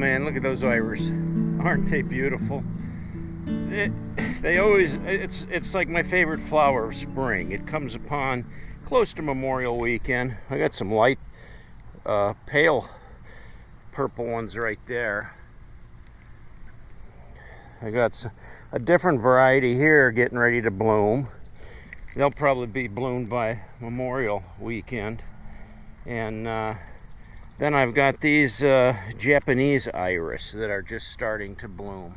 man, look at those iris. Aren't they beautiful? It's like my favorite flower of spring. It comes upon close to Memorial Weekend. I got some light pale purple ones right there. I got a different variety here getting ready to bloom. They'll probably be bloomed by Memorial Weekend. And then I've got these Japanese iris that are just starting to bloom.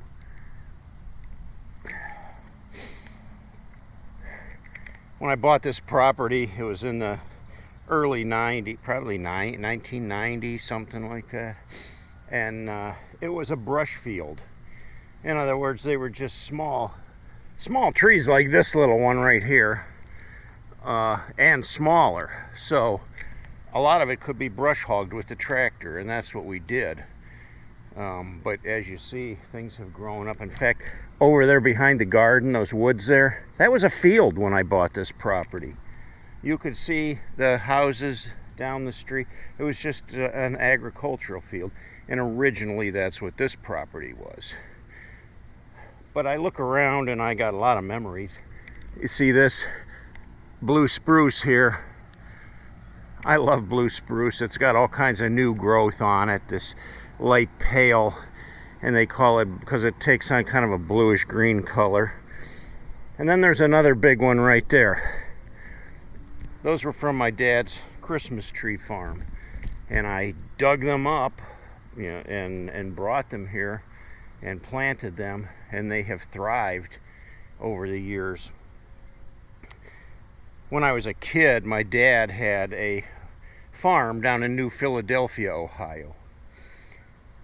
When I bought this property, it was in the early 90s, probably 1990, something like that. And it was a brush field. In other words, they were just small trees like this little one right here, and smaller. So a lot of it could be brush hogged with the tractor, and that's what we did. But as you see, things have grown up. In fact, over there behind the garden, those woods there, that was a field when I bought this property. You could see the houses down the street. It was just an agricultural field, and originally that's what this property was. But I look around and I got a lot of memories. You see this blue spruce here. I love blue spruce. It's got all kinds of new growth on it, this light pale, and they call it because it takes on kind of a bluish green color. And then there's another big one right there. Those were from my dad's Christmas tree farm, and I dug them up, and brought them here and planted them, and they have thrived over the years. When I was a kid, my dad had a farm down in New Philadelphia, Ohio.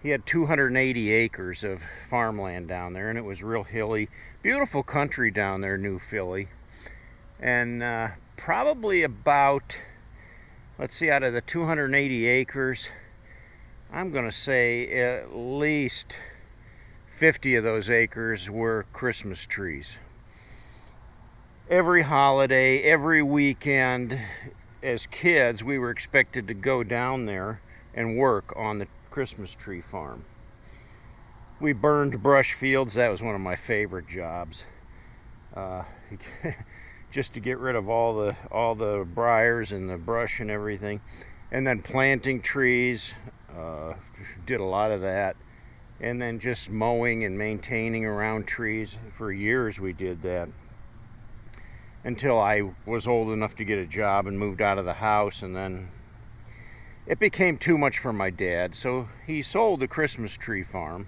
He had 280 acres of farmland down there, and it was real hilly, beautiful country down there, New Philly. And probably about, let's see, out of the 280 acres, I'm going to say at least 50 of those acres were Christmas trees. Every holiday, every weekend, as kids, we were expected to go down there and work on the Christmas tree farm. We burned brush fields. That was one of my favorite jobs. Just to get rid of all the briars and the brush and everything. And then planting trees, did a lot of that. And then just mowing and maintaining around trees. For years we did that, until I was old enough to get a job and moved out of the house, and then it became too much for my dad, so he sold the Christmas tree farm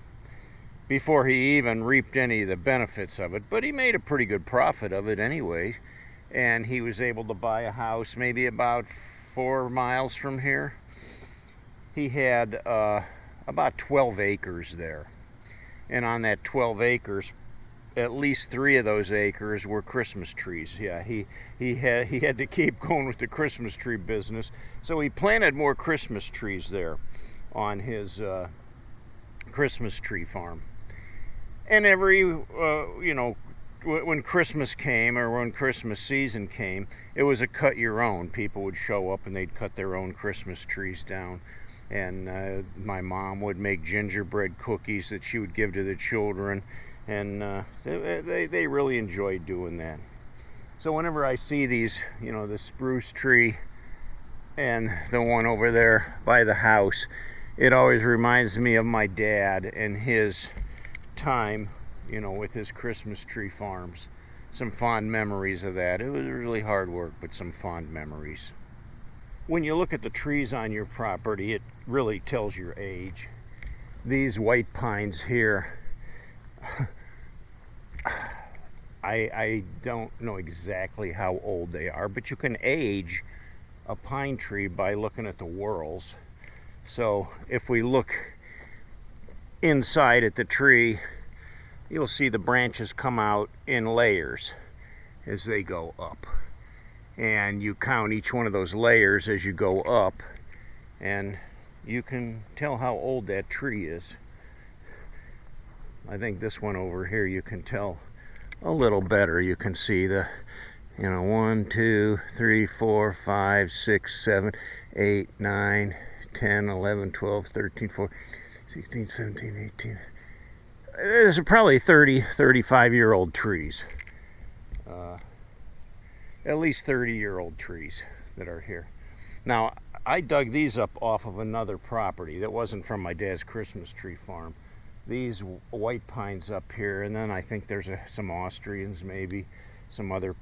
before he even reaped any of the benefits of it. But he made a pretty good profit of it anyway, and he was able to buy a house maybe about 4 miles from here. He had about 12 acres there, and on that 12 acres, at least 3 of those acres were Christmas trees. Yeah, he had to keep going with the Christmas tree business, so he planted more Christmas trees there on his Christmas tree farm. And every when Christmas came, or when Christmas season came, it was a cut your own. People would show up and they'd cut their own Christmas trees down. And my mom would make gingerbread cookies that she would give to the children, and they really enjoyed doing that. So whenever I see these, the spruce tree and the one over there by the house, it always reminds me of my dad and his time, with his Christmas tree farms. Some fond memories of that. It was really hard work, but some fond memories. When you look at the trees on your property, it really tells your age. These white pines here, I don't know exactly how old they are, but you can age a pine tree by looking at the whorls. So if we look inside at the tree, you'll see the branches come out in layers as they go up. And you count each one of those layers as you go up, and you can tell how old that tree is. I think this one over here you can tell a little better. You can see the 1, 2, 3, 4, 5, 6, 7, 8, 9, 10, 11, 12, 13, 14. 16, 17, 18. There's probably 30, 35-year-old trees. At least 30-year-old trees that are here. Now, I dug these up off of another property that wasn't from my dad's Christmas tree farm. These white pines up here, and then I think there's some Austrians, maybe some other.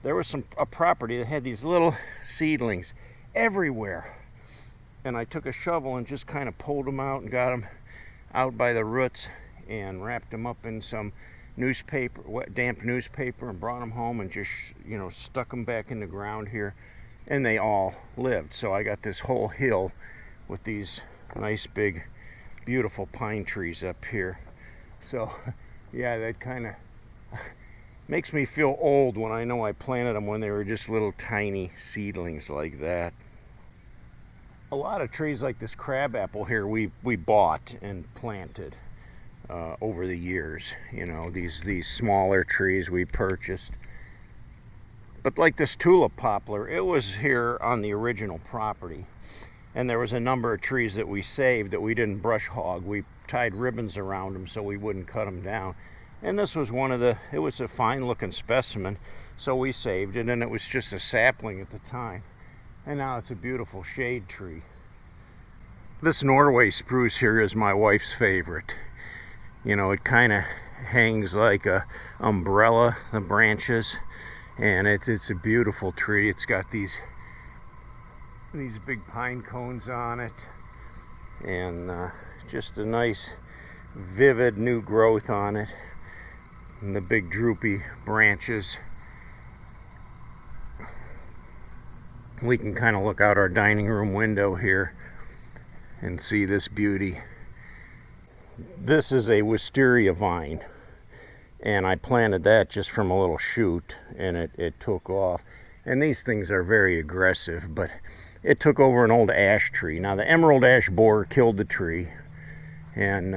There was a property that had these little seedlings everywhere, and I took a shovel and just kind of pulled them out and got them out by the roots and wrapped them up in some newspaper, damp newspaper, and brought them home and just, stuck them back in the ground here, and they all lived. So I got this whole hill with these nice big beautiful pine trees up here. So yeah, that kind of makes me feel old when I know I planted them when they were just little tiny seedlings like that. A lot of trees like this crabapple here we bought and planted over the years. These smaller trees we purchased. But like this tulip poplar, it was here on the original property. And there was a number of trees that we saved that we didn't brush hog. We tied ribbons around them so we wouldn't cut them down. And this was it was a fine looking specimen, so we saved it, and it was just a sapling at the time. And now it's a beautiful shade tree. This Norway spruce here is my wife's favorite. It kind of hangs like a umbrella, the branches, and it's a beautiful tree. It's got these big pine cones on it, and just a nice vivid new growth on it, and the big droopy branches. We can kind of look out our dining room window here and see this beauty. This is a wisteria vine, and I planted that just from a little shoot, and it took off. And these things are very aggressive, but it took over an old ash tree. Now the emerald ash borer killed the tree, and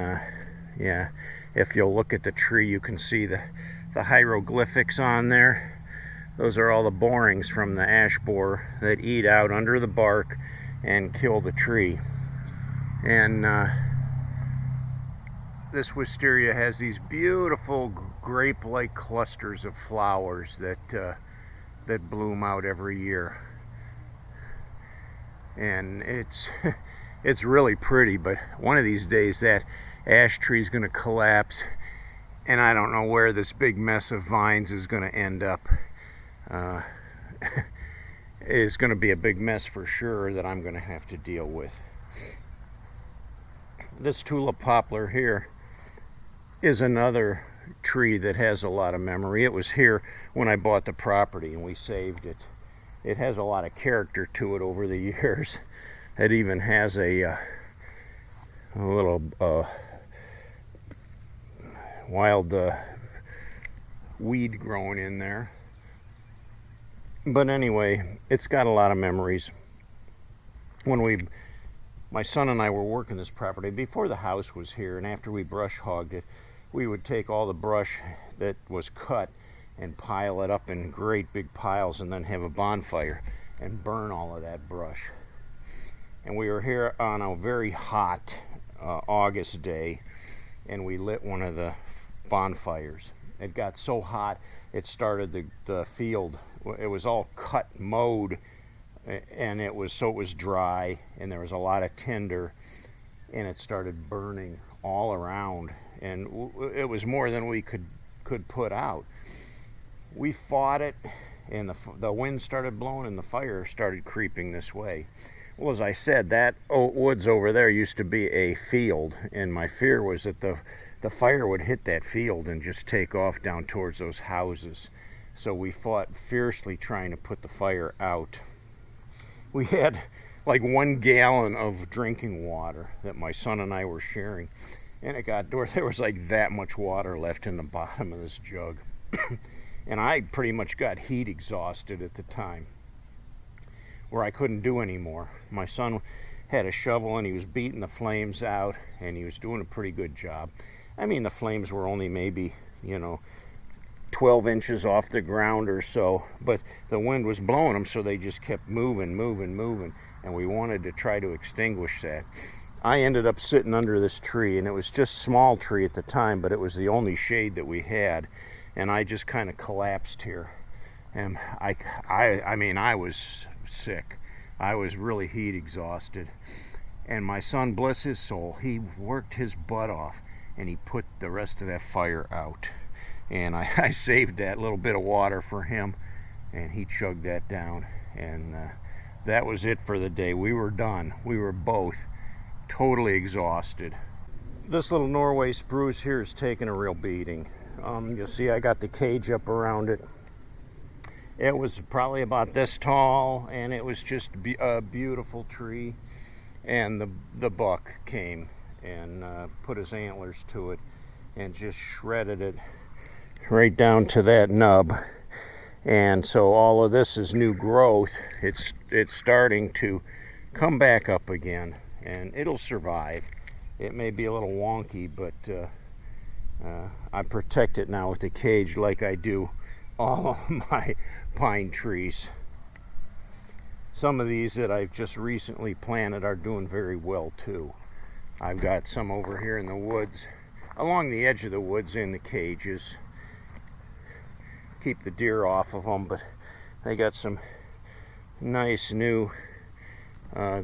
yeah, if you'll look at the tree, you can see the hieroglyphics on there. Those are all the borings from the ash borer that eat out under the bark and kill the tree. And this wisteria has these beautiful grape-like clusters of flowers that bloom out every year. And it's really pretty, but one of these days that ash tree is going to collapse, and I don't know where this big mess of vines is going to end up. It's going to be a big mess for sure that I'm going to have to deal with. This tulip poplar here is another tree that has a lot of memory. It was here when I bought the property and we saved it. It has a lot of character to it over the years. It even has a little wild weed growing in there. But anyway, it's got a lot of memories. When my son and I were working this property before the house was here, and after we brush hogged it, we would take all the brush that was cut and pile it up in great big piles, and then have a bonfire and burn all of that brush. And we were here on a very hot August day, and we lit one of the bonfires. It got so hot it started the field. It was all cut, mowed, and it was dry, and there was a lot of tinder, and it started burning all around, and it was more than we could put out. We fought it, and the wind started blowing, and the fire started creeping this way. Well, as I said, that woods over there used to be a field, and my fear was that the fire would hit that field and just take off down towards those houses. So we fought fiercely trying to put the fire out. We had like 1 gallon of drinking water that my son and I were sharing, and it got there was like that much water left in the bottom of this jug. And I pretty much got heat exhausted at the time, where I couldn't do anymore. My son had a shovel and he was beating the flames out, and he was doing a pretty good job. I mean, the flames were only maybe 12 inches off the ground or so, but the wind was blowing them, so they just kept moving, and we wanted to try to extinguish that. I ended up sitting under this tree, and it was just a small tree at the time, but it was the only shade that we had, and I just kind of collapsed here. And I mean, I was sick. I was really heat exhausted. And my son, bless his soul, he worked his butt off, and he put the rest of that fire out. And I saved that little bit of water for him, and he chugged that down. And that was it for the day. We were done. We were both totally exhausted. This little Norway spruce here is taking a real beating. You'll see I got the cage up around it. It was probably about this tall, and it was just a beautiful tree. And the buck came and put his antlers to it and just shredded it right down to that nub. And so all of this is new growth. It's starting to come back up again, and it'll survive. It may be a little wonky, but I protect it now with the cage like I do all of my pine trees. Some of these that I've just recently planted are doing very well too. I've got some over here in the woods, along the edge of the woods in the cages. Keep the deer off of them, but they got some nice new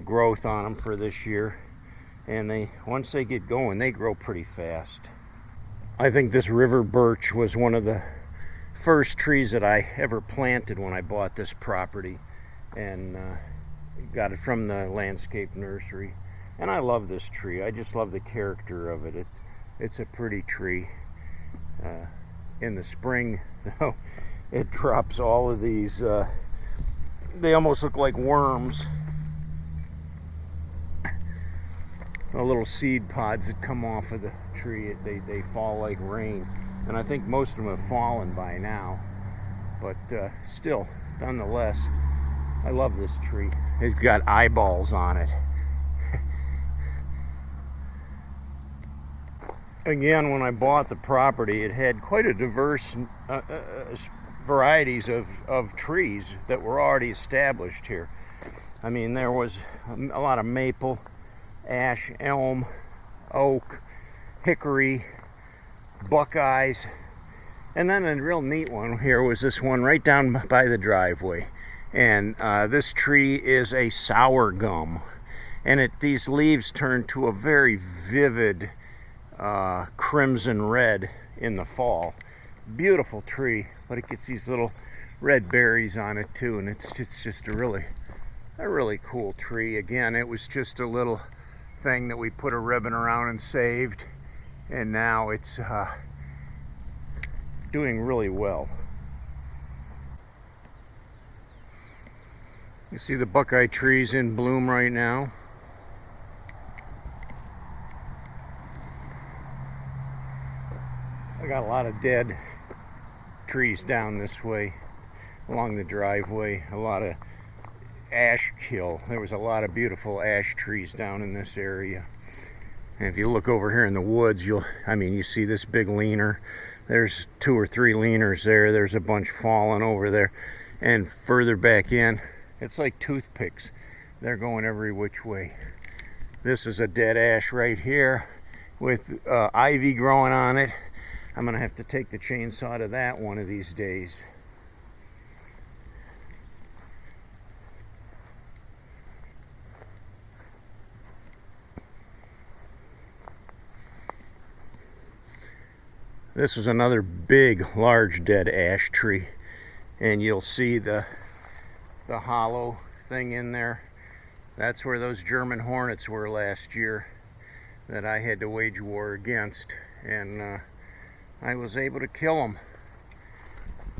growth on them for this year. And once they get going, they grow pretty fast. I think this river birch was one of the first trees that I ever planted when I bought this property, and got it from the landscape nursery. And I love this tree. I just love the character of it. It's a pretty tree. In the spring, though, it drops all of these, they almost look like worms. The little seed pods that come off of the tree, they fall like rain. And I think most of them have fallen by now. But still, nonetheless, I love this tree. It's got eyeballs on it. Again, when I bought the property, it had quite a diverse varieties of trees that were already established here. I mean, there was a lot of maple, ash, elm, oak, hickory, buckeyes, and then a real neat one here was this one right down by the driveway. And this tree is a sour gum, and these leaves turn to a very vivid crimson red in the fall. Beautiful tree, but it gets these little red berries on it too, and it's just a really cool tree. Again, it was just a little thing that we put a ribbon around and saved, and now it's doing really well. You see the buckeye trees in bloom right now. I got a lot of dead trees down this way along the driveway, a lot of ash kill. There was a lot of beautiful ash trees down in this area. And if you look over here in the woods, you see this big leaner. There's 2 or 3 leaners there. There's a bunch falling over there. And further back in, it's like toothpicks. They're going every which way. This is a dead ash right here with ivy growing on it. I'm gonna have to take the chainsaw to that one of these days. This is another big, large dead ash tree, and you'll see the hollow thing in there. That's where those German hornets were last year that I had to wage war against, and I was able to kill them.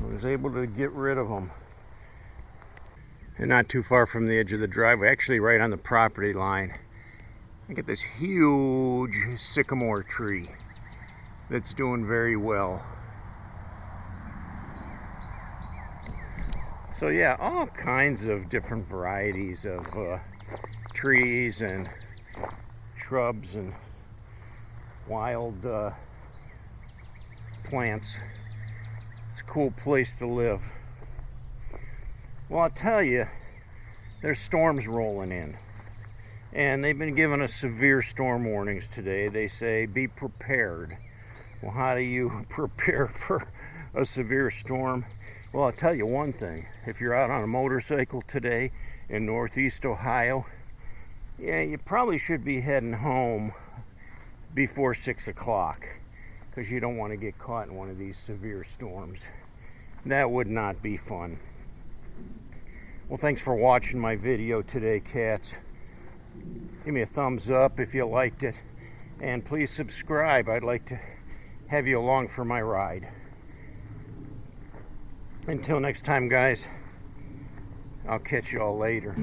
I was able to get rid of them. And not too far from the edge of the driveway, actually right on the property line, I get this huge sycamore tree that's doing very well. So yeah, all kinds of different varieties of trees and shrubs and wild plants. It's a cool place to live. Well, I'll tell you, there's storms rolling in. And they've been giving us severe storm warnings today. They say be prepared. Well, how do you prepare for a severe storm? Well, I'll tell you one thing. If you're out on a motorcycle today in Northeast Ohio, yeah, you probably should be heading home before 6 o'clock, because you don't want to get caught in one of these severe storms. That would not be fun. Well, thanks for watching my video today, cats. Give me a thumbs up if you liked it, and please subscribe. I'd like to have you along for my ride. Until next time, guys, I'll catch you all later.